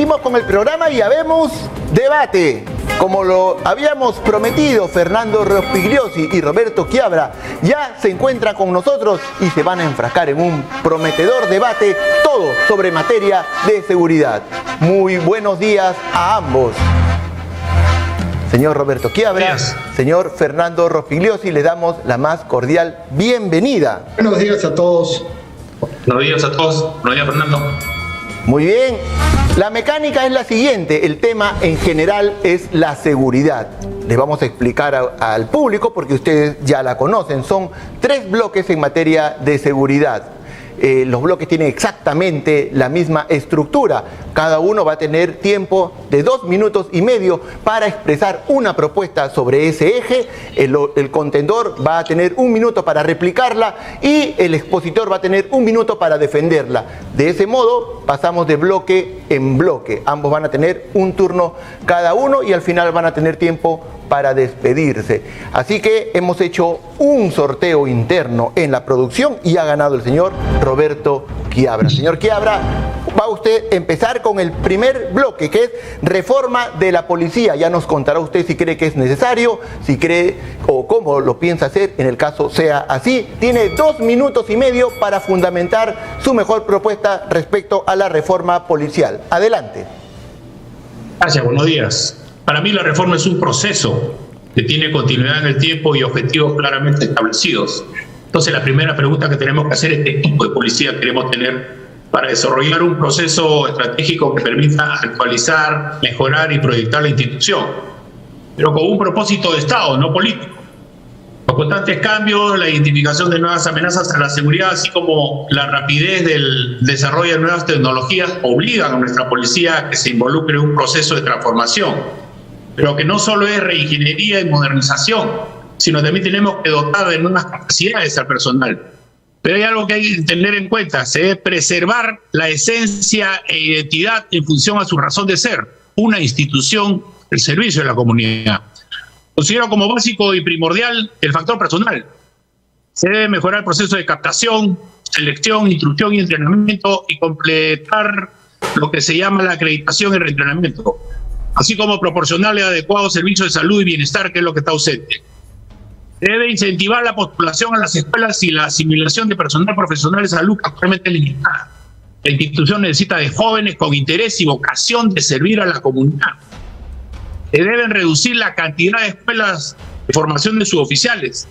seguimos con el programa y habemos debate. Como lo habíamos prometido, Fernando Rospigliosi y Roberto Quiabra ya se encuentran con nosotros y se van a enfrascar en un prometedor debate, todo sobre materia de seguridad. Muy buenos días a ambos. Señor Roberto Quiabra, señor Fernando Rospigliosi, les damos la más cordial bienvenida. Buenos días a todos. Buenos días a todos. Buenos días, Fernando. Muy bien. La mecánica es la siguiente. El tema en general es la seguridad. Les vamos a explicar al público porque ustedes ya la conocen. Son 3 bloques en materia de seguridad. Los bloques tienen exactamente la misma estructura. Cada uno va a tener tiempo de 2 minutos y medio para expresar una propuesta sobre ese eje. El contendor va a tener 1 minuto para replicarla y el expositor va a tener 1 minuto para defenderla. De ese modo pasamos de bloque en bloque. Ambos van a tener un turno cada uno y al final van a tener tiempo para despedirse. Así que hemos hecho un sorteo interno en la producción y ha ganado el señor Roberto Quiabra. Señor Quiabra, va usted a empezar con el primer bloque, que es reforma de la policía. Ya nos contará usted si cree que es necesario, si cree o cómo lo piensa hacer en el caso sea así. Tiene 2 minutos y medio para fundamentar su mejor propuesta respecto a la reforma policial. Adelante. Gracias, buenos días. Para mí la reforma es un proceso que tiene continuidad en el tiempo y objetivos claramente establecidos. Entonces la primera pregunta que tenemos que hacer es qué tipo de policía queremos tener para desarrollar un proceso estratégico que permita actualizar, mejorar y proyectar la institución, pero con un propósito de Estado, no político. Los constantes cambios, la identificación de nuevas amenazas a la seguridad, así como la rapidez del desarrollo de nuevas tecnologías, obligan a nuestra policía a que se involucre en un proceso de transformación, pero que no solo es reingeniería y modernización, sino también tenemos que dotar de nuevas capacidades al personal. Pero hay algo que hay que tener en cuenta, se debe preservar la esencia e identidad en función a su razón de ser, una institución del servicio de la comunidad. Considero como básico y primordial el factor personal. Se debe mejorar el proceso de captación, selección, instrucción y entrenamiento y completar lo que se llama la acreditación y reentrenamiento, así como proporcionarle adecuados servicios de salud y bienestar, que es lo que está ausente. Se debe incentivar la postulación a las escuelas y la asimilación de personal profesional de salud actualmente limitada. La institución necesita de jóvenes con interés y vocación de servir a la comunidad. Se deben reducir la cantidad de escuelas de formación de suboficiales.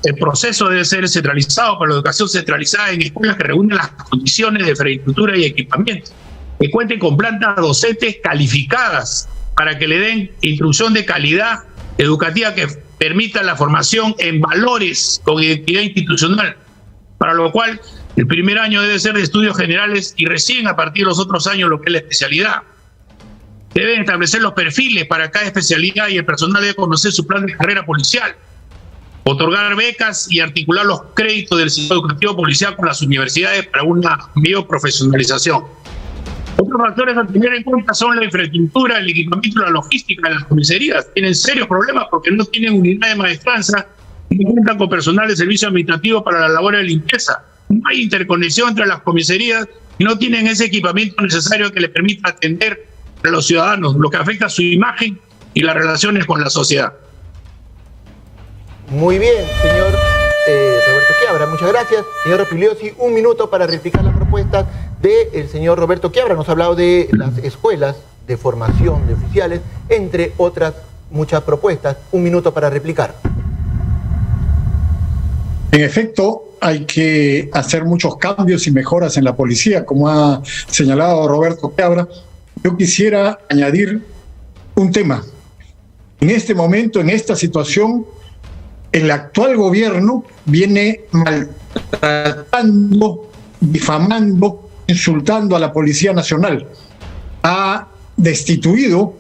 El proceso debe ser centralizado para la educación centralizada en escuelas que reúnen las condiciones de infraestructura y equipamiento, que cuenten con plantas docentes calificadas para que le den instrucción de calidad educativa que permita la formación en valores con identidad institucional, para lo cual el primer año debe ser de estudios generales y recién a partir de los otros años lo que es la especialidad. Deben establecer los perfiles para cada especialidad y el personal debe conocer su plan de carrera policial, otorgar becas y articular los créditos del sistema educativo policial con las universidades para una mayor profesionalización. Otros factores a tener en cuenta son la infraestructura, el equipamiento y la logística de las comisarías. Tienen serios problemas porque no tienen unidad de maestranza y no cuentan con personal de servicio administrativo para la labor de limpieza. No hay interconexión entre las comisarías y no tienen ese equipamiento necesario que les permita atender a los ciudadanos, lo que afecta a su imagen y las relaciones con la sociedad. Muy bien, señor Roberto Quiabra, muchas gracias. Señor Rospigliosi, 1 minuto para replicar las propuestas del señor Roberto Quiabra. Nos ha hablado de las escuelas de formación de oficiales, entre otras muchas propuestas. 1 minuto para replicar. En efecto, hay que hacer muchos cambios y mejoras en la policía, como ha señalado Roberto Quiabra. Yo quisiera añadir un tema. En este momento, en esta situación, el actual gobierno viene maltratando, difamando, insultando a la Policía Nacional. Ha destituido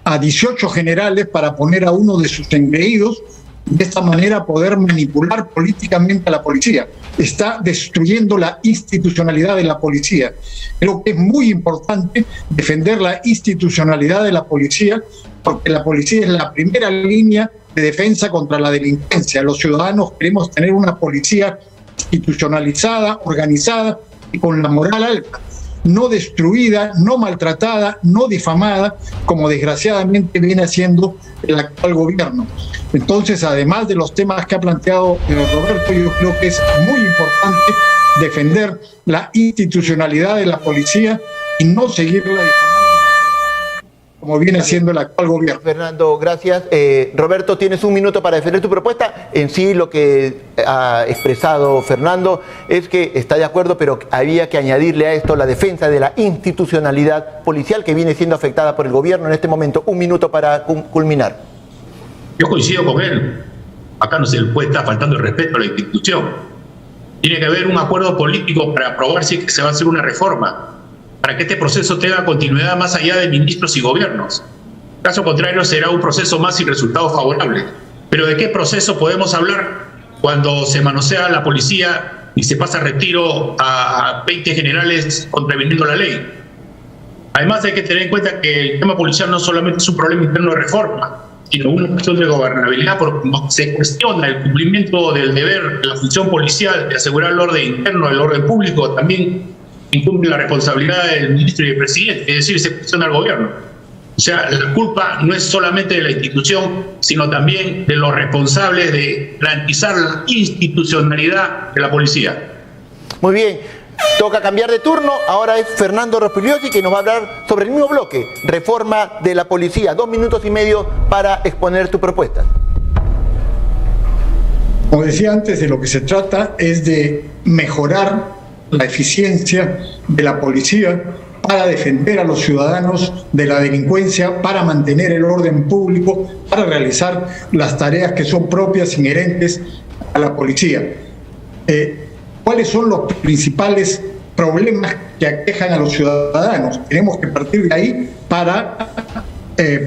a 18 generales para poner a uno de sus engreídos, de esta manera poder manipular políticamente a la policía. Está destruyendo la institucionalidad de la policía. Creo que es muy importante defender la institucionalidad de la policía, porque la policía es la primera línea de defensa contra la delincuencia. Los ciudadanos queremos tener una policía institucionalizada, organizada y con la moral alta. no destruida, no maltratada, no difamada, como desgraciadamente viene haciendo el actual gobierno. Entonces, además de los temas que ha planteado Roberto, yo creo que es muy importante defender la institucionalidad de la policía y no seguirla difamando como viene haciendo el actual gobierno. Fernando, gracias. Roberto, tienes un minuto para defender tu propuesta. En sí, lo que ha expresado Fernando es que está de acuerdo, pero había que añadirle a esto la defensa de la institucionalidad policial que viene siendo afectada por el gobierno en este momento. Un minuto para culminar. Yo coincido con él. Acá no se le puede estar faltando el respeto a la institución. Tiene que haber un acuerdo político para aprobar si se va a hacer una reforma, para que este proceso tenga continuidad más allá de ministros y gobiernos. Caso contrario, será un proceso más sin resultados favorables. Pero ¿de qué proceso podemos hablar cuando se manosea la policía y se pasa a retiro a 20 generales contraviniendo la ley? Además, hay que tener en cuenta que el tema policial no solamente es un problema interno de reforma, sino una cuestión de gobernabilidad, porque se cuestiona el cumplimiento del deber de la función policial de asegurar el orden interno, el orden público, también incumbe la responsabilidad del ministro y del presidente, es decir, se cuestiona al gobierno. O sea, la culpa no es solamente de la institución, sino también de los responsables de garantizar la institucionalidad de la policía. Muy bien, toca cambiar de turno. Ahora es Fernando Rospigliosi que nos va a hablar sobre el mismo bloque, reforma de la policía. 2 minutos y medio para exponer tu propuesta. Como decía antes, de lo que se trata es de mejorar la eficiencia de la policía para defender a los ciudadanos de la delincuencia, para mantener el orden público, para realizar las tareas que son propias, inherentes a la policía. ¿Cuáles son los principales problemas que aquejan a los ciudadanos? Tenemos que partir de ahí para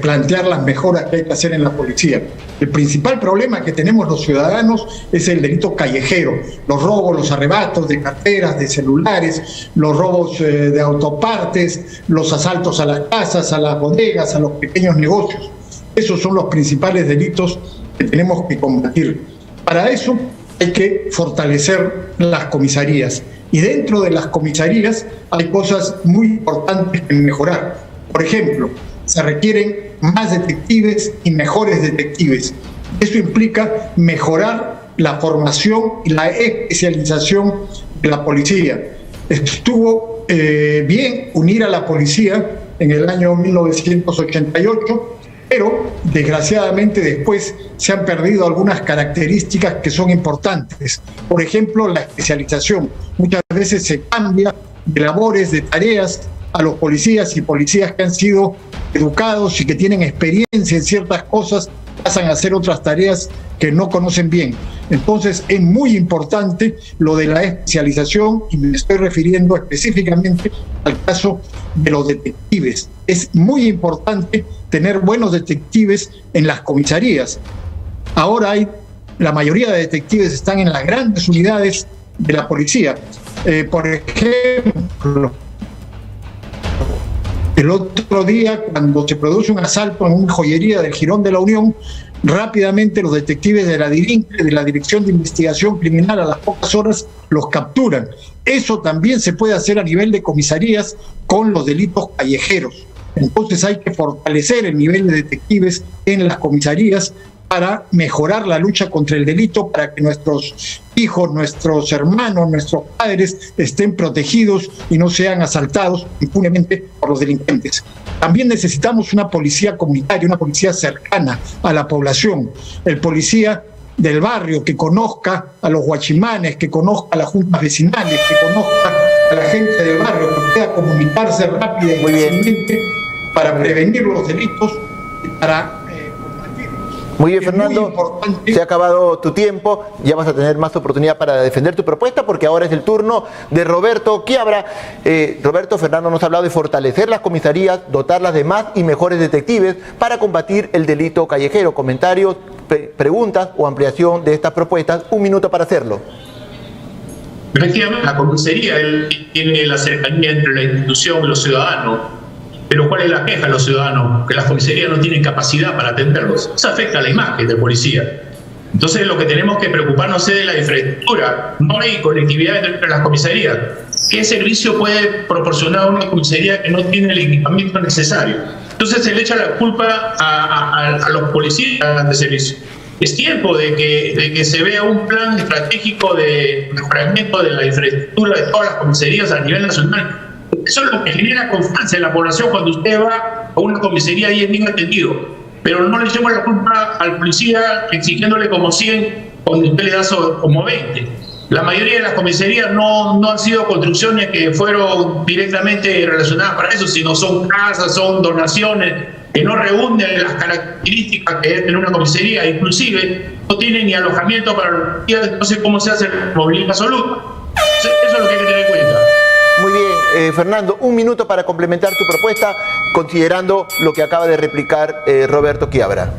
plantear las mejoras que hay que hacer en la policía. El principal problema que tenemos los ciudadanos es el delito callejero, los robos, los arrebatos de carteras, de celulares, los robos de autopartes, los asaltos a las casas, a las bodegas, a los pequeños negocios. Esos son los principales delitos que tenemos que combatir. Para eso hay que fortalecer las comisarías, y dentro de las comisarías hay cosas muy importantes que mejorar. Por ejemplo, se requieren más detectives y mejores detectives. Eso implica mejorar la formación y la especialización de la policía. Estuvo bien unir a la policía en el año 1988, pero desgraciadamente después se han perdido algunas características que son importantes. Por ejemplo, la especialización. Muchas veces se cambia de labores, de tareas a los policías, y policías que han sido educados y que tienen experiencia en ciertas cosas pasan a hacer otras tareas que no conocen bien. Entonces es muy importante lo de la especialización, y me estoy refiriendo específicamente al caso de los detectives. Es muy importante tener buenos detectives en las comisarías. Ahora la mayoría de detectives están en las grandes unidades de la policía. Por ejemplo, el otro día, cuando se produce un asalto en una joyería del Jirón de la Unión, rápidamente los detectives de la DIRINCRE, de la Dirección de Investigación Criminal, a las pocas horas los capturan. Eso también se puede hacer a nivel de comisarías con los delitos callejeros. Entonces hay que fortalecer el nivel de detectives en las comisarías para mejorar la lucha contra el delito, para que nuestros hijos, nuestros hermanos, nuestros padres estén protegidos y no sean asaltados impunemente por los delincuentes. También necesitamos una policía comunitaria, una policía cercana a la población. El policía del barrio que conozca a los guachimanes, que conozca a las juntas vecinales, que conozca a la gente del barrio, que pueda comunicarse rápida y fácilmente para prevenir los delitos y para Muy bien, Fernando, se ha acabado tu tiempo, ya vas a tener más oportunidad para defender tu propuesta, porque ahora es el turno de Roberto Quiabra. Roberto, Fernando nos ha hablado de fortalecer las comisarías, dotarlas de más y mejores detectives para combatir el delito callejero. Comentarios, preguntas o ampliación de estas propuestas, 1 minuto para hacerlo. Efectivamente, la comisaría tiene la cercanía entre la institución y los ciudadanos. Pero ¿cuál es la queja de los ciudadanos? Que las comisarías no tienen capacidad para atenderlos. Eso afecta a la imagen del policía. Entonces lo que tenemos que preocuparnos es de la infraestructura. No hay conectividad entre las comisarías. ¿Qué servicio puede proporcionar una comisaría que no tiene el equipamiento necesario? Entonces se le echa la culpa a los policías de servicio. Es tiempo de que se vea un plan estratégico de mejoramiento de la infraestructura de todas las comisarías a nivel nacional. Eso es lo que genera confianza en la población cuando usted va a una comisaría y es bien atendido. Pero no le echemos la culpa al policía exigiéndole como 100 cuando usted le da como 20. La mayoría de las comisarías no han sido construcciones que fueron directamente relacionadas para eso, sino son casas, son donaciones que no reúnen las características que debe tener una comisaría, inclusive no tienen ni alojamiento para los policías, no sé cómo se hace la movilidad absoluta. Eso es lo que hay que tener en cuenta. Muy bien, Fernando, un minuto para complementar tu propuesta, considerando lo que acaba de replicar Roberto Quiabra.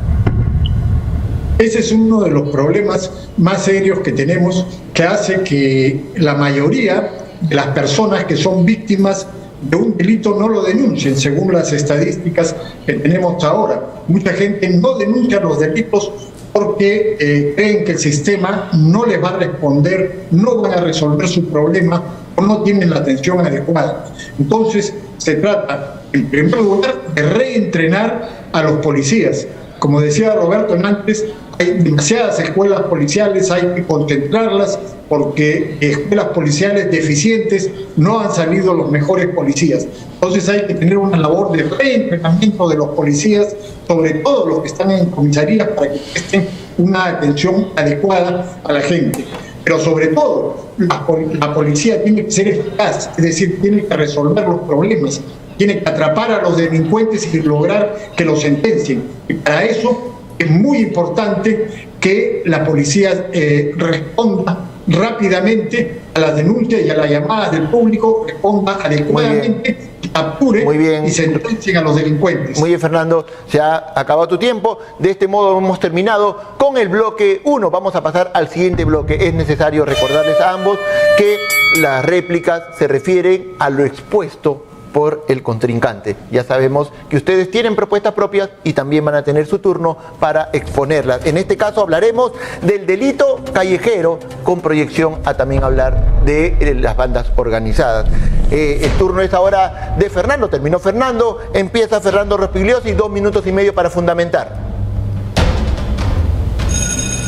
Ese es uno de los problemas más serios que tenemos, que hace que la mayoría de las personas que son víctimas de un delito no lo denuncien, según las estadísticas que tenemos ahora. Mucha gente no denuncia los delitos porque creen que el sistema no les va a responder, no van a resolver su problema o no tienen la atención adecuada. Entonces, se trata, en primer lugar, de reentrenar a los policías. Como decía Roberto antes, hay demasiadas escuelas policiales, hay que concentrarlas porque escuelas policiales deficientes no han salido los mejores policías. Entonces hay que tener una labor de reentrenamiento de los policías, sobre todo los que están en comisarías, para que presten una atención adecuada a la gente. Pero sobre todo, la policía tiene que ser eficaz, es decir, tiene que resolver los problemas, tiene que atrapar a los delincuentes y lograr que los sentencien. Y para eso es muy importante que la policía responda rápidamente a las denuncias y a las llamadas del público, responda adecuadamente, apure y sentencien a los delincuentes. Muy bien, Fernando, se ha acabado tu tiempo. De este modo hemos terminado con el bloque 1. Vamos a pasar al siguiente bloque. Es necesario recordarles a ambos que las réplicas se refieren a lo expuesto por el contrincante. Ya sabemos que ustedes tienen propuestas propias y también van a tener su turno para exponerlas. En este caso hablaremos del delito callejero con proyección a también hablar de las bandas organizadas. El turno es ahora de Fernando. Terminó Fernando, empieza Fernando Rospigliosi, 2 minutos y medio para fundamentar.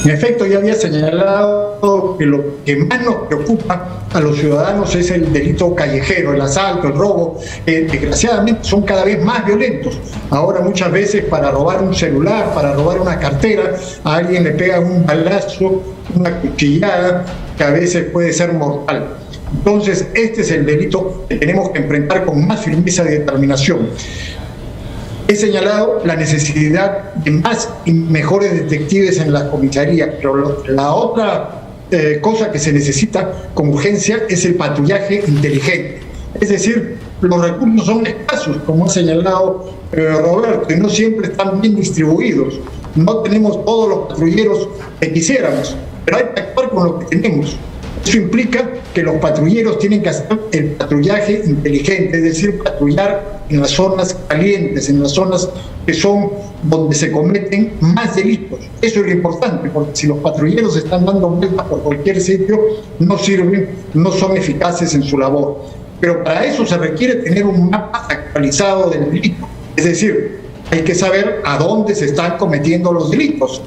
En efecto, ya había señalado que lo que más nos preocupa a los ciudadanos es el delito callejero, el asalto, el robo. Desgraciadamente son cada vez más violentos. Ahora muchas veces para robar un celular, para robar una cartera, a alguien le pega un balazo, una cuchillada, que a veces puede ser mortal. Entonces, este es el delito que tenemos que enfrentar con más firmeza y determinación. He señalado la necesidad de más y mejores detectives en las comisarías, pero la otra cosa que se necesita con urgencia es el patrullaje inteligente. Es decir, los recursos son escasos, como ha señalado Roberto, y no siempre están bien distribuidos. No tenemos todos los patrulleros que quisiéramos, pero hay que actuar con lo que tenemos. Eso implica que los patrulleros tienen que hacer el patrullaje inteligente, es decir, patrullar en las zonas calientes, en las zonas que son donde se cometen más delitos. Eso es lo importante, porque si los patrulleros están dando vueltas por cualquier sitio, no sirven, no son eficaces en su labor. Pero para eso se requiere tener un mapa actualizado del delito, es decir, hay que saber a dónde se están cometiendo los delitos.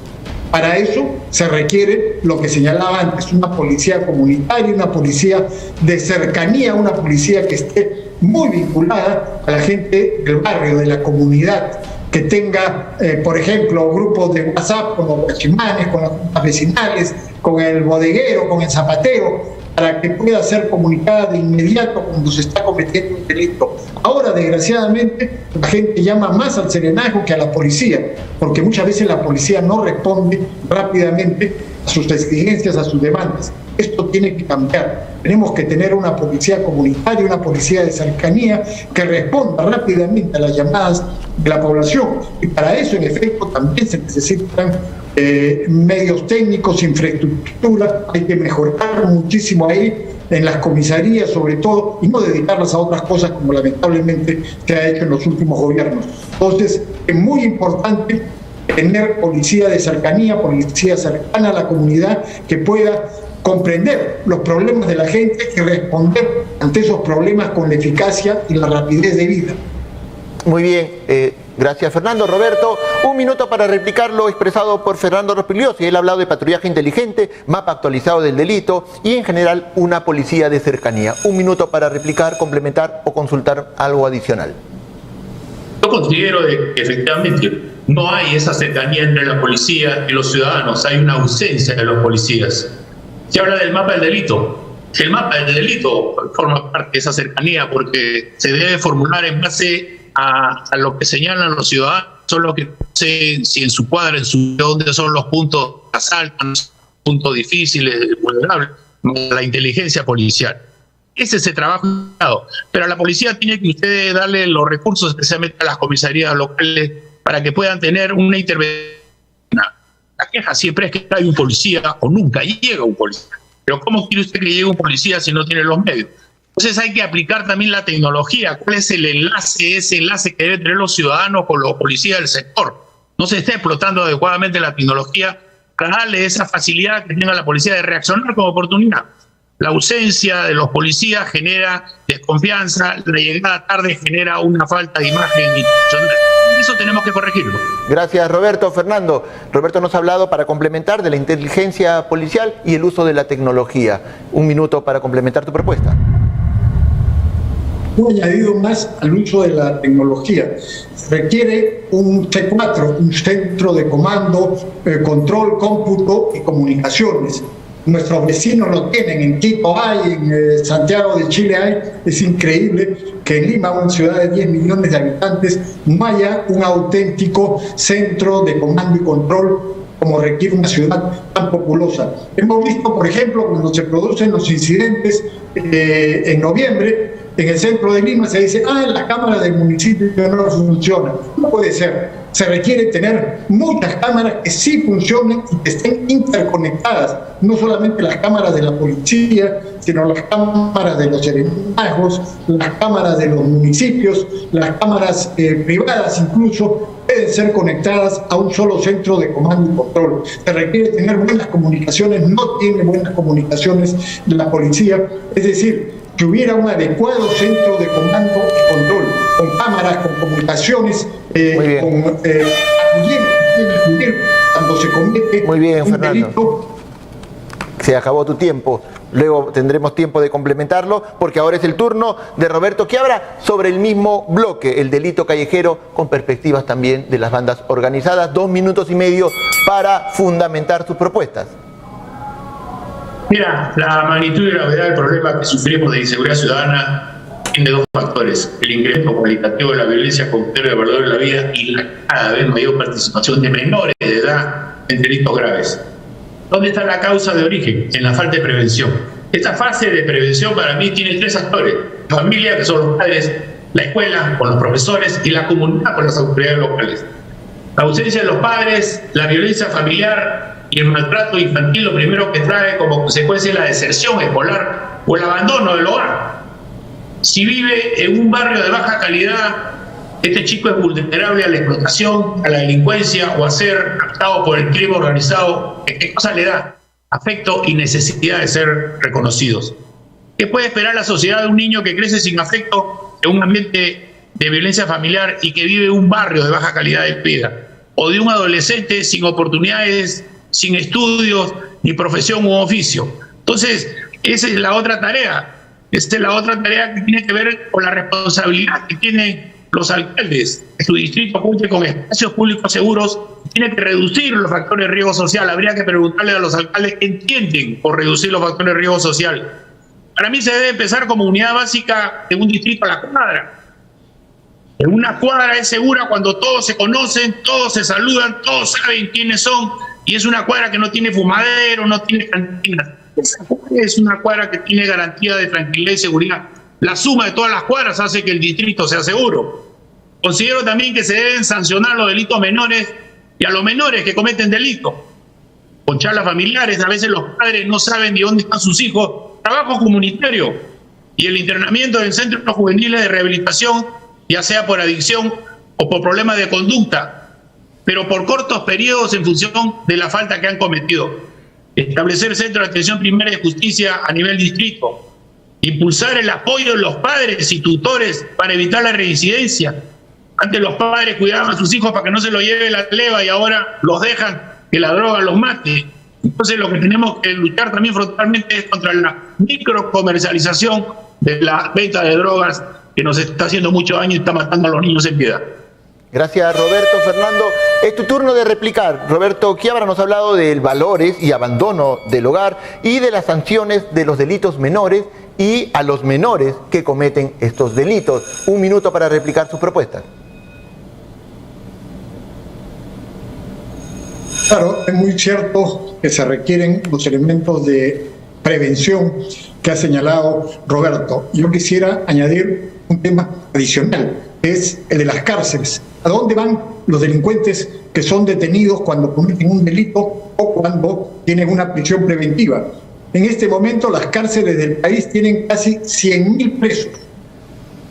Para eso se requiere lo que señalaba antes, una policía comunitaria, una policía de cercanía, una policía que esté muy vinculada a la gente del barrio, de la comunidad, que tenga, por ejemplo, grupos de WhatsApp con los guachimanes, con las juntas vecinales, con el bodeguero, con el zapatero, para que pueda ser comunicada de inmediato cuando se está cometiendo un delito. Ahora, desgraciadamente, la gente llama más al serenazgo que a la policía, porque muchas veces la policía no responde rápidamente a sus exigencias, a sus demandas. Esto tiene que cambiar. Tenemos que tener una policía comunitaria, una policía de cercanía que responda rápidamente a las llamadas de la población. Y para eso, en efecto, también se necesitan medios técnicos, infraestructura. Hay que mejorar muchísimo ahí en las comisarías, sobre todo, y no dedicarlas a otras cosas como lamentablemente se ha hecho en los últimos gobiernos. Entonces, es muy importante tener policía de cercanía, policía cercana a la comunidad que pueda comprender los problemas de la gente y responder ante esos problemas con la eficacia y la rapidez debida. Muy bien, gracias Fernando. Roberto, un minuto para replicar lo expresado por Fernando Rospigliosi. Él ha hablado de patrullaje inteligente, mapa actualizado del delito y en general una policía de cercanía. Un minuto para replicar, complementar o consultar algo adicional. Yo considero que efectivamente no hay esa cercanía entre la policía y los ciudadanos, hay una ausencia de los policías. Se habla del mapa del delito. El mapa del delito forma parte de esa cercanía porque se debe formular en base a lo que señalan los ciudadanos, son los que sé si en su cuadra, en su dónde son los puntos de asalto, los puntos difíciles, vulnerables, la inteligencia policial. Ese es el trabajo, pero a la policía tiene que usted darle los recursos, especialmente a las comisarías locales, para que puedan tener una intervención. La queja siempre es que hay un policía o nunca llega un policía. Pero ¿cómo quiere usted que llegue un policía si no tiene los medios? Entonces hay que aplicar también la tecnología. ¿Cuál es el enlace, ese enlace que deben tener los ciudadanos con los policías del sector? No se está explotando adecuadamente la tecnología para darle esa facilidad que tenga la policía de reaccionar como oportunidad. La ausencia de los policías genera desconfianza, la llegada tarde genera una falta de imagen institucional. Eso tenemos que corregirlo. Gracias, Roberto. Fernando, Roberto nos ha hablado para complementar de la inteligencia policial y el uso de la tecnología. Un minuto para complementar tu propuesta. Un añadido más al uso de la tecnología. Requiere un C4, un centro de comando, control, cómputo y comunicaciones. Nuestros vecinos lo tienen, en Quito hay, en Santiago de Chile hay. Es increíble que en Lima, una ciudad de 10 millones de habitantes, no haya un auténtico centro de comando y control como requiere una ciudad tan populosa. Hemos visto, por ejemplo, cuando se producen los incidentes en noviembre, en el centro de Lima se dice, la cámara del municipio no funciona. No puede ser. Se requiere tener muchas cámaras que sí funcionen y que estén interconectadas. No solamente las cámaras de la policía, sino las cámaras de los serenazgos, las cámaras de los municipios, las cámaras privadas incluso, pueden ser conectadas a un solo centro de comando y control. Se requiere tener buenas comunicaciones, no tiene buenas comunicaciones de la policía. Es decir, que hubiera un adecuado centro de comando y control, con cámaras, con comunicaciones, con cuando se comete un delito. Se acabó tu tiempo. Luego tendremos tiempo de complementarlo, porque ahora es el turno de Roberto, que habla sobre el mismo bloque, el delito callejero, con perspectivas también de las bandas organizadas. 2 minutos y medio para fundamentar sus propuestas. Mira, la magnitud y gravedad del problema que sufrimos de inseguridad ciudadana tiene 2 factores: el incremento cualitativo de la violencia con pérdida de valor de la vida y la cada vez mayor participación de menores de edad en delitos graves. ¿Dónde está la causa de origen? En la falta de prevención. Esta fase de prevención para mí tiene 3 actores: la familia, que son los padres, la escuela con los profesores y la comunidad con las autoridades locales. La ausencia de los padres, la violencia familiar y el maltrato infantil lo primero que trae como consecuencia es la deserción escolar o el abandono del hogar. Si vive en un barrio de baja calidad, este chico es vulnerable a la explotación, a la delincuencia o a ser raptado por el crimen organizado. ¿Qué cosa le da? Afecto y necesidad de ser reconocidos. ¿Qué puede esperar la sociedad de un niño que crece sin afecto en un ambiente de violencia familiar y que vive en un barrio de baja calidad de vida? O de un adolescente sin oportunidades, sin estudios, ni profesión u oficio. Entonces, esa es la otra tarea. Esta es la otra tarea que tiene que ver con la responsabilidad que tienen los alcaldes. Que su distrito cuente con espacios públicos seguros, tiene que reducir los factores de riesgo social. Habría que preguntarle a los alcaldes qué entienden por reducir los factores de riesgo social. Para mí se debe empezar como unidad básica de un distrito a la cuadra. En una cuadra es segura cuando todos se conocen, todos se saludan, todos saben quiénes son, y es una cuadra que no tiene fumadero, no tiene cantinas. Esa cuadra es una cuadra que tiene garantía de tranquilidad y seguridad. La suma de todas las cuadras hace que el distrito sea seguro. Considero también que se deben sancionar los delitos menores y a los menores que cometen delitos. Con charlas familiares, a veces los padres no saben de dónde están sus hijos. Trabajo comunitario y el internamiento en centros juveniles de rehabilitación, ya sea por adicción o por problemas de conducta. pero por cortos periodos en función de la falta que han cometido. Establecer centros de atención primaria de justicia a nivel distrito. Impulsar el apoyo de los padres y tutores para evitar la reincidencia. Antes los padres cuidaban a sus hijos para que no se los lleve la leva y ahora los dejan que la droga los mate. Entonces lo que tenemos que luchar también frontalmente es contra la microcomercialización de la venta de drogas que nos está haciendo mucho daño y está matando a los niños en piedad. Gracias, Roberto. Fernando, es tu turno de replicar. Roberto Quiabra nos ha hablado del valores y abandono del hogar y de las sanciones de los delitos menores y a los menores que cometen estos delitos. 1 minuto para replicar sus propuestas. Claro, es muy cierto que se requieren los elementos de prevención que ha señalado Roberto. Yo quisiera añadir un tema adicional, que es el de las cárceles. ¿A dónde van los delincuentes que son detenidos cuando cometen un delito o cuando tienen una prisión preventiva? En este momento las cárceles del país tienen casi 100.000 presos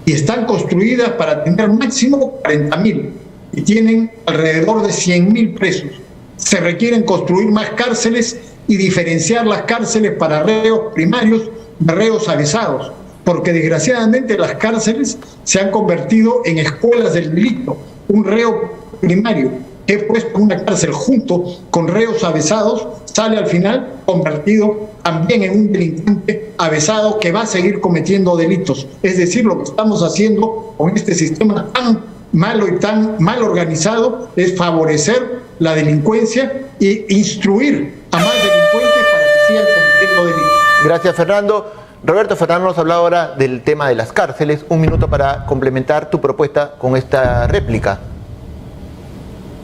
y están construidas para tener máximo 40.000 y tienen alrededor de 100.000 presos. Se requieren construir más cárceles y diferenciar las cárceles para reos primarios de reos avesados, porque desgraciadamente las cárceles se han convertido en escuelas del delito. Un reo primario que es puesto en una cárcel junto con reos avesados sale al final convertido también en un delincuente avesado que va a seguir cometiendo delitos. Es decir, lo que estamos haciendo con este sistema tan malo y tan mal organizado es favorecer la delincuencia e instruir a más delincuentes para que sigan cometiendo delitos. Gracias, Fernando. Roberto, Fernando nos ha hablado ahora del tema de las cárceles. 1 minuto para complementar tu propuesta con esta réplica.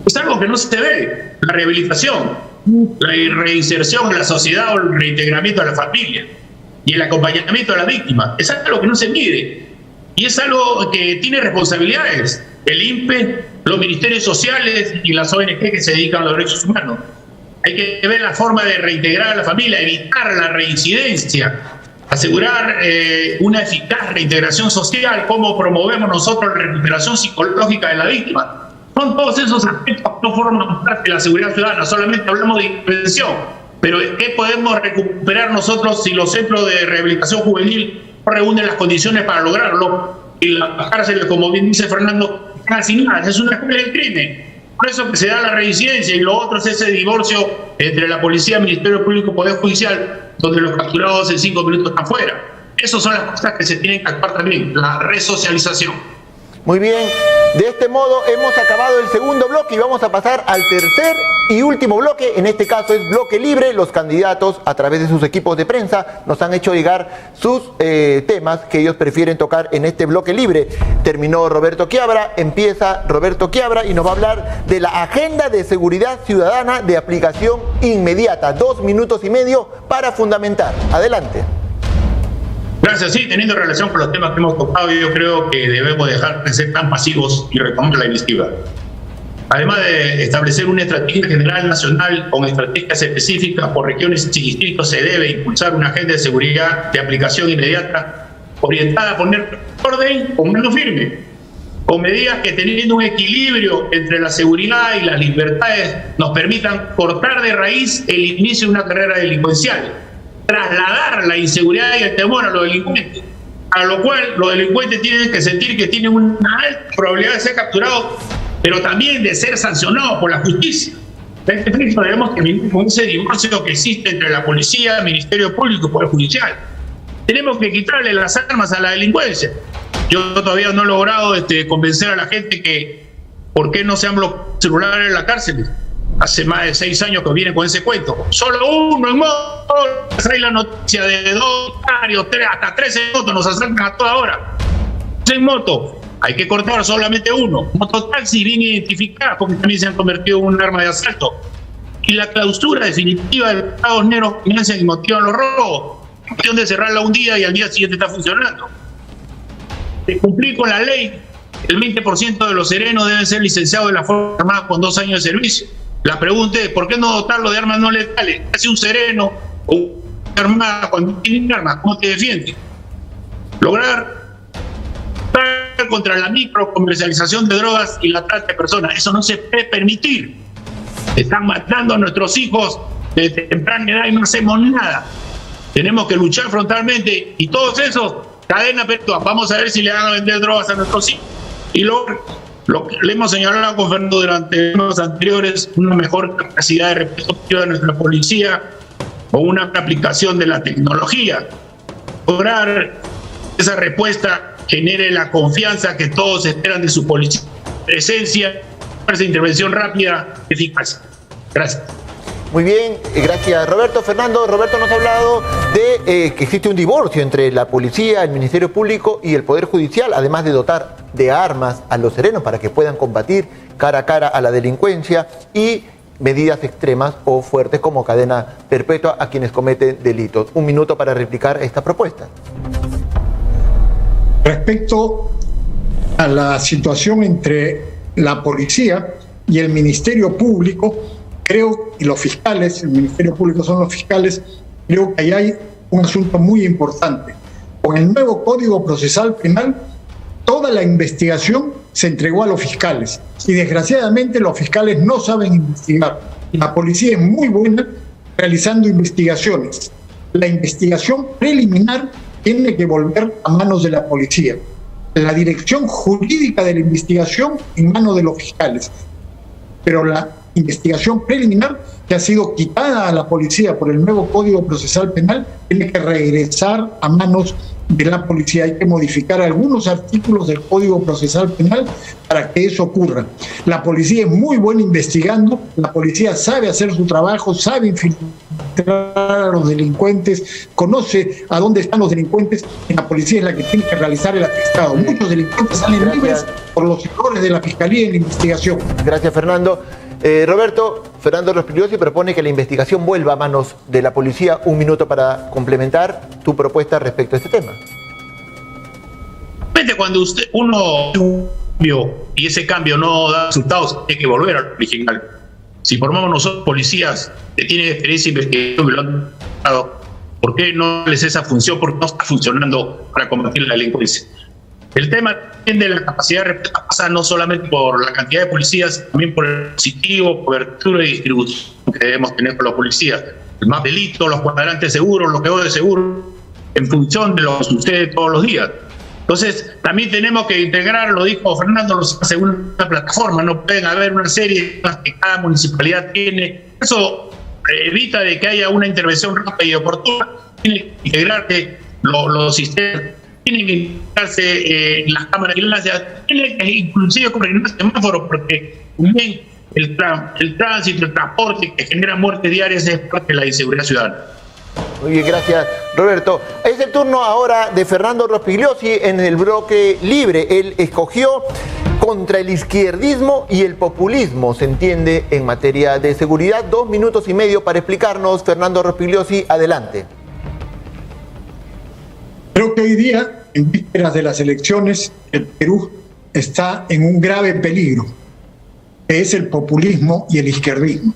Es algo que no se ve, la rehabilitación, la reinserción en la sociedad o el reintegramiento a la familia y el acompañamiento a la víctima. Es algo que no se mide y es algo que tiene responsabilidades. El INPE, los ministerios sociales y las ONG que se dedican a los derechos humanos. Hay que ver la forma de reintegrar a la familia, evitar la reincidencia, asegurar una eficaz reintegración social, cómo promovemos nosotros la recuperación psicológica de la víctima. Son todos esos aspectos que no forman parte de la seguridad ciudadana, solamente hablamos de prevención. Pero ¿qué podemos recuperar nosotros si los centros de rehabilitación juvenil no reúnen las condiciones para lograrlo? Y las cárceles, como bien dice Fernando, están asignadas, es una escuela del crimen. Por eso que se da la reincidencia y lo otro es ese divorcio entre la policía, Ministerio Público y Poder Judicial, donde los capturados en 5 minutos están fuera. Esas son las cosas que se tienen que actuar también, la resocialización. Muy bien, de este modo hemos acabado el segundo bloque y vamos a pasar al tercer y último bloque. En este caso es bloque libre. Los candidatos a través de sus equipos de prensa nos han hecho llegar sus temas que ellos prefieren tocar en este bloque libre. Terminó Roberto Quiabra, empieza Roberto Quiabra y nos va a hablar de la agenda de seguridad ciudadana de aplicación inmediata. 2 minutos y medio para fundamentar. Adelante. Gracias. Sí, teniendo relación con los temas que hemos tocado, yo creo que debemos dejar de ser tan pasivos y retomar la iniciativa. Además de establecer una estrategia general nacional con estrategias específicas por regiones y distritos, se debe impulsar una agenda de seguridad de aplicación inmediata orientada a poner orden con mano firme, con medidas que, teniendo un equilibrio entre la seguridad y las libertades, nos permitan cortar de raíz el inicio de una carrera delincuencial, trasladar la inseguridad y el temor a los delincuentes, a lo cual los delincuentes tienen que sentir que tienen una alta probabilidad de ser capturados, pero también de ser sancionados por la justicia. En este punto debemos terminar con ese divorcio que existe entre la policía, el Ministerio Público y el Poder Judicial. Tenemos que quitarle las armas a la delincuencia. Yo todavía no he logrado convencer a la gente que por qué no se han bloqueado celulares en la cárcel. Hace más de 6 años que vienen con ese cuento. Solo uno en moto. Hay la noticia de 2, 3, hasta 13 motos nos acercan a toda hora. En moto. Hay que cortar solamente uno. Mototaxi bien identificadas porque también se han convertido en un arma de asalto. Y la clausura definitiva de los estados negros financian y motivan los robos. Cuestión de cerrarla un día y al día siguiente está funcionando. De cumplir con la ley, el 20% de los serenos deben ser licenciados de la Fuerza Armada con 2 años de servicio. La pregunta es, ¿por qué no dotarlo de armas no letales? Hace un sereno o una armada cuando tienen armas, ¿cómo te defiende? Lograr contra la microcomercialización de drogas y la trata de personas. Eso no se puede permitir. Están matando a nuestros hijos desde temprana edad y no hacemos nada. Tenemos que luchar frontalmente y todos esos, cadena perpetua. Vamos a ver si le van a vender drogas a nuestros hijos. Y lo que le hemos señalado con Fernando durante los anteriores, una mejor capacidad de represión de nuestra policía o una aplicación de la tecnología. Lograr esa respuesta genere la confianza que todos esperan de su policía. Presencia, esa intervención rápida, eficaz. Gracias. Muy bien, gracias Roberto. Fernando, Roberto nos ha hablado de que existe un divorcio entre la policía, el Ministerio Público y el Poder Judicial, además de dotar de armas a los serenos para que puedan combatir cara a cara a la delincuencia y medidas extremas o fuertes como cadena perpetua a quienes cometen delitos. Un minuto para replicar esta propuesta. Respecto a la situación entre la policía y el Ministerio Público, creo, y los fiscales, el Ministerio Público son los fiscales, creo que ahí hay un asunto muy importante. Con el nuevo Código Procesal Penal, toda la investigación se entregó a los fiscales y desgraciadamente los fiscales no saben investigar. La policía es muy buena realizando investigaciones. La investigación preliminar tiene que volver a manos de la policía. La dirección jurídica de la investigación en manos de los fiscales. Pero la investigación preliminar que ha sido quitada a la policía por el nuevo Código Procesal Penal tiene que regresar a manos de la policía. Hay que modificar algunos artículos del Código Procesal Penal para que eso ocurra. La policía es muy buena investigando, la policía sabe hacer su trabajo, sabe infiltrar a los delincuentes, conoce a dónde están los delincuentes, y la policía es la que tiene que realizar el atestado. Muchos delincuentes salen libres por los errores de la Fiscalía en la investigación. Gracias, Fernando. Roberto, Fernando Rospigliosi propone que la investigación vuelva a manos de la policía. Un minuto para complementar tu propuesta respecto a este tema. Cuando uno cambio y ese cambio no da resultados, hay que volver al original. Si formamos nosotros policías que tienen experiencia investigativa y lo han dado, ¿por qué no les esa función? Porque no está funcionando para combatir la delincuencia. El tema de la capacidad de respuesta pasa no solamente por la cantidad de policías, también por el positivo, cobertura y distribución que debemos tener con los policías. Más delitos, los cuadrantes seguros, los quedados de seguro, en función de lo que sucede todos los días. Entonces, también tenemos que integrar, lo dijo Fernando, según una plataforma, no pueden haber una serie que cada municipalidad tiene. Eso evita de que haya una intervención rápida y oportuna. Tiene que integrarse los sistemas. Tienen que integrarse las cámaras de vigilancia, tienen que inclusive coordinar semáforos, porque también el tránsito, el transporte que genera muertes diarias es parte de la inseguridad ciudadana. Muy bien, gracias Roberto. Es el turno ahora de Fernando Rospigliosi en el bloque libre. Él escogió contra el izquierdismo y el populismo, se entiende, en materia de seguridad. 2 minutos y medio para explicarnos. Fernando Rospigliosi, adelante. Creo que hoy día, en vísperas de las elecciones, el Perú está en un grave peligro, que es el populismo y el izquierdismo.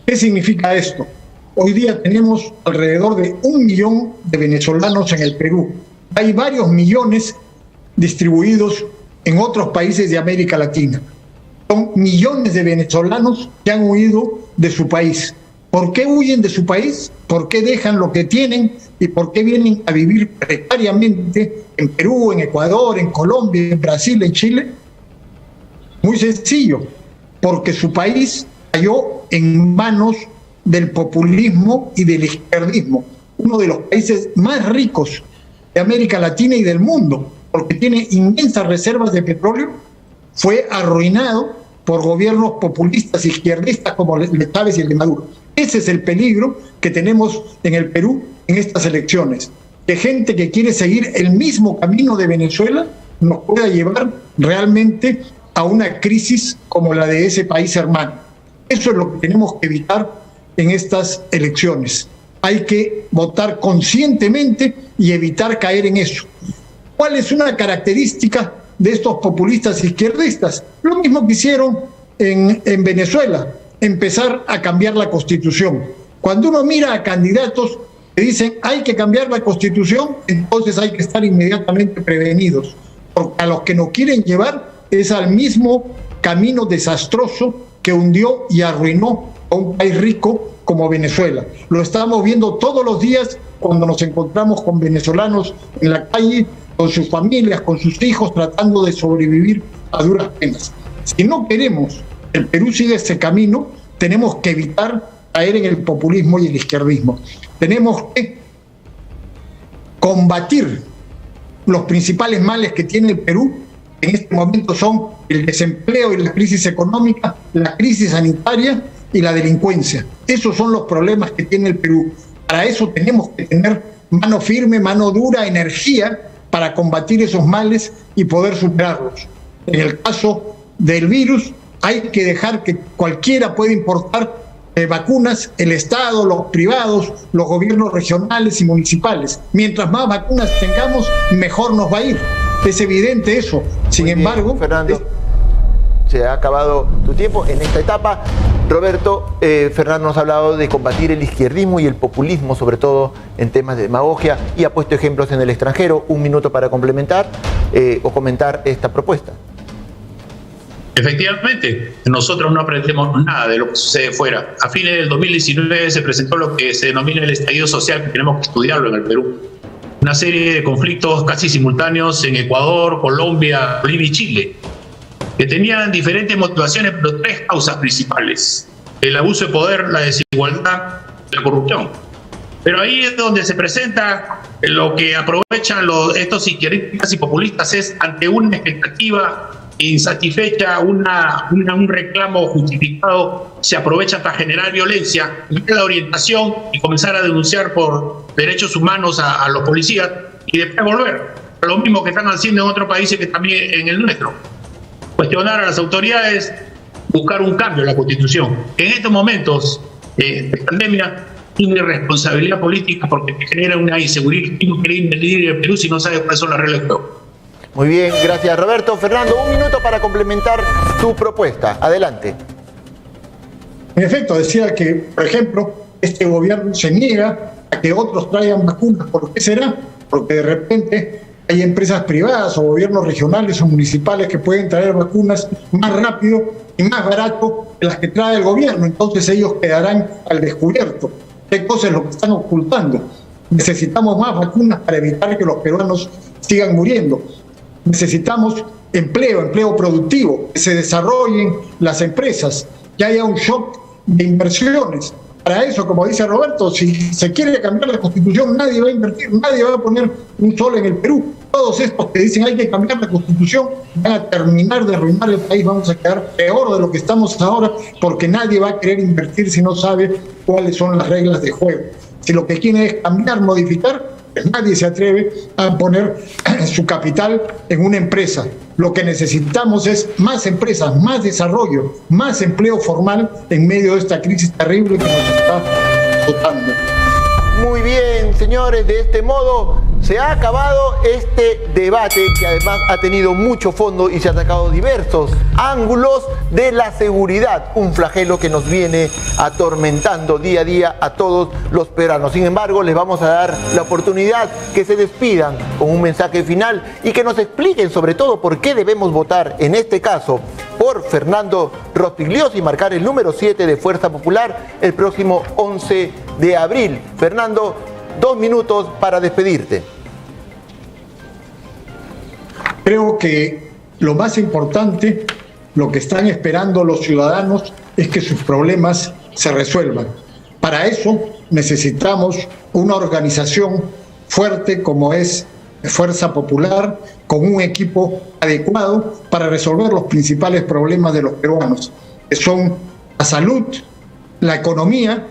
¿Qué significa esto? Hoy día tenemos alrededor de 1 millón de venezolanos en el Perú. Hay varios millones distribuidos en otros países de América Latina. Son millones de venezolanos que han huido de su país. ¿Por qué huyen de su país? ¿Por qué dejan lo que tienen? ¿Y por qué vienen a vivir precariamente en Perú, en Ecuador, en Colombia, en Brasil, en Chile? Muy sencillo, porque su país cayó en manos del populismo y del izquierdismo, uno de los países más ricos de América Latina y del mundo, porque tiene inmensas reservas de petróleo, fue arruinado por gobiernos populistas izquierdistas como el de Chávez y el de Maduro. Ese es el peligro que tenemos en el Perú en estas elecciones, que gente que quiere seguir el mismo camino de Venezuela nos pueda llevar realmente a una crisis como la de ese país hermano. Eso es lo que tenemos que evitar en estas elecciones. Hay que votar conscientemente y evitar caer en eso. ¿Cuál es una característica de estos populistas izquierdistas? Lo mismo que hicieron en Venezuela, empezar a cambiar la Constitución. Cuando uno mira a candidatos que dicen hay que cambiar la Constitución, entonces hay que estar inmediatamente prevenidos, porque a los que nos quieren llevar es al mismo camino desastroso que hundió y arruinó a un país rico como Venezuela. Lo estamos viendo todos los días cuando nos encontramos con venezolanos en la calle, con sus familias, con sus hijos, tratando de sobrevivir a duras penas. Si no queremos que el Perú siga ese camino, tenemos que evitar caer en el populismo y el izquierdismo. Tenemos que combatir los principales males que tiene el Perú. En este momento son el desempleo y la crisis económica, la crisis sanitaria y la delincuencia. Esos son los problemas que tiene el Perú. Para eso tenemos que tener mano firme, mano dura, energía para combatir esos males y poder superarlos. En el caso del virus, hay que dejar que cualquiera pueda importar vacunas, el Estado, los privados, los gobiernos regionales y municipales. Mientras más vacunas tengamos, mejor nos va a ir. Es evidente eso. Sin embargo, Fernando, se ha acabado tu tiempo en esta etapa. Roberto, Fernando nos ha hablado de combatir el izquierdismo y el populismo, sobre todo en temas de demagogia, y ha puesto ejemplos en el extranjero. Un minuto para complementar o comentar esta propuesta. Efectivamente, nosotros no aprendemos nada de lo que sucede fuera. A fines del 2019 se presentó lo que se denomina el estallido social, que tenemos que estudiarlo en el Perú. Una serie de conflictos casi simultáneos en Ecuador, Colombia, Bolivia y Chile, que tenían diferentes motivaciones, pero tres causas principales: el abuso de poder, la desigualdad y la corrupción. Pero ahí es donde se presenta lo que aprovechan estos izquierdistas y populistas, es ante una expectativa insatisfecha, un reclamo justificado, se aprovecha para generar violencia, la orientación y comenzar a denunciar por derechos humanos a los policías y después volver a lo mismo que están haciendo en otros países que también en el nuestro. Cuestionar a las autoridades, buscar un cambio en la Constitución. En estos momentos de pandemia, tiene responsabilidad política porque te genera una inseguridad que no quiere invertir en el Perú si no sabes cuáles son las reglas de juego. Muy bien, gracias Roberto. Fernando, un minuto para complementar tu propuesta. Adelante. En efecto, decía que, por ejemplo, este gobierno se niega a que otros traigan vacunas. ¿Por qué será? Porque de repente hay empresas privadas o gobiernos regionales o municipales que pueden traer vacunas más rápido y más barato que las que trae el gobierno. Entonces ellos quedarán al descubierto. ¿Qué cosa es lo que están ocultando? Necesitamos más vacunas para evitar que los peruanos sigan muriendo. Necesitamos empleo productivo, que se desarrollen las empresas, que haya un shock de inversiones. Para eso, como dice Roberto, si se quiere cambiar la Constitución, nadie va a invertir, nadie va a poner un sol en el Perú. Todos estos que dicen hay que cambiar la Constitución van a terminar de arruinar el país, vamos a quedar peor de lo que estamos ahora, porque nadie va a querer invertir si no sabe cuáles son las reglas de juego. Si lo que quiere es cambiar, modificar, pues nadie se atreve a poner su capital en una empresa. Lo que necesitamos es más empresas, más desarrollo, más empleo formal en medio de esta crisis terrible que nos está azotando. Muy bien, señores, de este modo se ha acabado este debate que además ha tenido mucho fondo y se ha sacado diversos ángulos de la seguridad, un flagelo que nos viene atormentando día a día a todos los peruanos. Sin embargo, les vamos a dar la oportunidad que se despidan con un mensaje final y que nos expliquen sobre todo por qué debemos votar, en este caso, por Fernando Rospigliosi y marcar el número 7 de Fuerza Popular el próximo 11 de abril. Fernando, 2 minutos para despedirte. Creo que lo más importante, lo que están esperando los ciudadanos, es que sus problemas se resuelvan. Para eso necesitamos una organización fuerte como es Fuerza Popular, con un equipo adecuado para resolver los principales problemas de los peruanos, que son la salud, la economía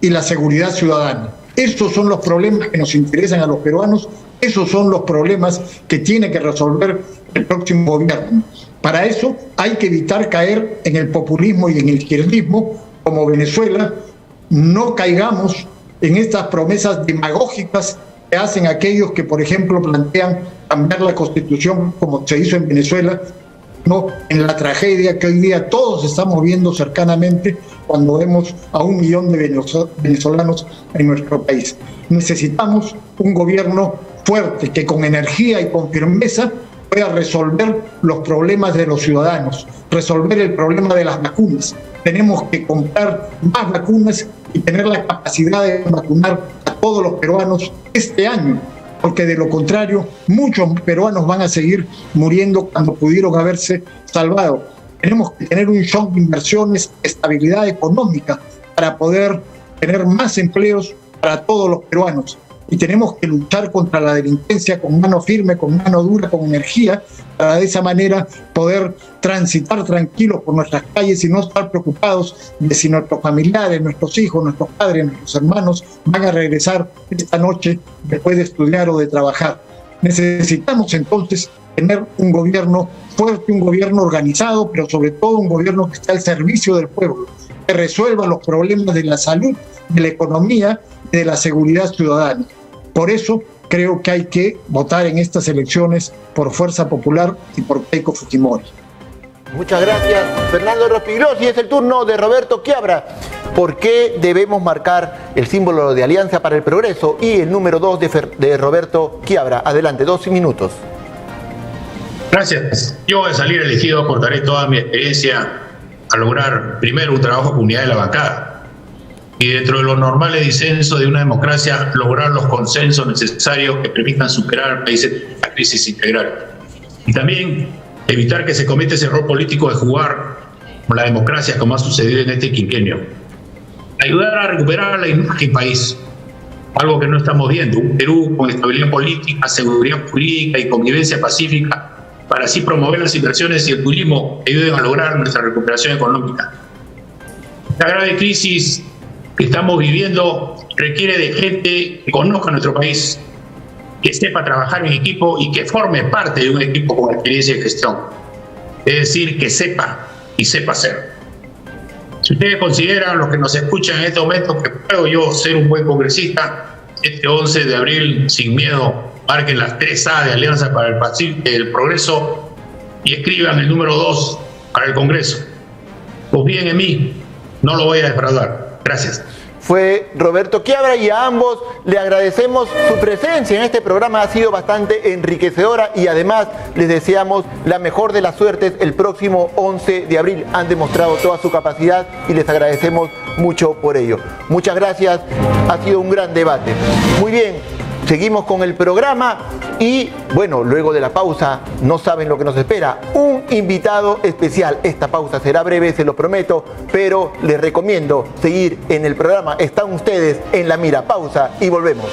y la seguridad ciudadana. Estos son los problemas que nos interesan a los peruanos, esos son los problemas que tiene que resolver el próximo gobierno. Para eso hay que evitar caer en el populismo y en el izquierdismo, como Venezuela. No caigamos en estas promesas demagógicas que hacen aquellos que, por ejemplo, plantean cambiar la Constitución como se hizo en Venezuela, no en la tragedia que hoy día todos estamos viendo cercanamente cuando vemos a 1 millón de venezolanos en nuestro país. Necesitamos un gobierno fuerte que con energía y con firmeza pueda resolver los problemas de los ciudadanos, resolver el problema de las vacunas. Tenemos que comprar más vacunas y tener la capacidad de vacunar a todos los peruanos este año, porque de lo contrario muchos peruanos van a seguir muriendo cuando pudieron haberse salvado. Tenemos que tener un shock de inversiones, estabilidad económica para poder tener más empleos para todos los peruanos. Y tenemos que luchar contra la delincuencia con mano firme, con mano dura, con energía, para de esa manera poder transitar tranquilos por nuestras calles y no estar preocupados de si nuestros familiares, nuestros hijos, nuestros padres, nuestros hermanos van a regresar esta noche después de estudiar o de trabajar. Necesitamos entonces tener un gobierno fuerte, un gobierno organizado, pero sobre todo un gobierno que esté al servicio del pueblo, que resuelva los problemas de la salud, de la economía y de la seguridad ciudadana. Por eso creo que hay que votar en estas elecciones por Fuerza Popular y por Keiko Fujimori. Muchas gracias, Fernando Rospigliosi. Es el turno de Roberto Quiabra. ¿Por qué debemos marcar el símbolo de Alianza para el Progreso y el número 2 de Roberto Quiabra? Adelante, 12 minutos. Gracias. Yo al salir elegido aportaré toda mi experiencia a lograr primero un trabajo con unidad de la bancada y dentro de los normales disensos de una democracia lograr los consensos necesarios que permitan superar al país la crisis integral. Y también evitar que se cometa ese error político de jugar con la democracia como ha sucedido en este quinquenio. Ayudar a recuperar la imagen país, algo que no estamos viendo. Un Perú con estabilidad política, seguridad jurídica y convivencia pacífica para así promover las inversiones y el turismo que ayuden a lograr nuestra recuperación económica. La grave crisis que estamos viviendo requiere de gente que conozca nuestro país, que sepa trabajar en equipo y que forme parte de un equipo con experiencia de gestión. Es decir, que sepa y sepa hacer. Si ustedes consideran, los que nos escuchan en este momento, que puedo yo ser un buen congresista, este 11 de abril, sin miedo, marquen las 3A de Alianza para el Progreso y escriban el número 2 para el Congreso. Confíen en mí, no lo voy a defraudar. Gracias. Fue Roberto Quiabra y a ambos le agradecemos su presencia en este programa. Ha sido bastante enriquecedora y además les deseamos la mejor de las suertes el próximo 11 de abril. Han demostrado toda su capacidad y les agradecemos mucho por ello. Muchas gracias. Ha sido un gran debate. Muy bien. Seguimos con el programa y, bueno, luego de la pausa, no saben lo que nos espera. Un invitado especial. Esta pausa será breve, se lo prometo, pero les recomiendo seguir en el programa. Están ustedes en La Mira. Pausa y volvemos.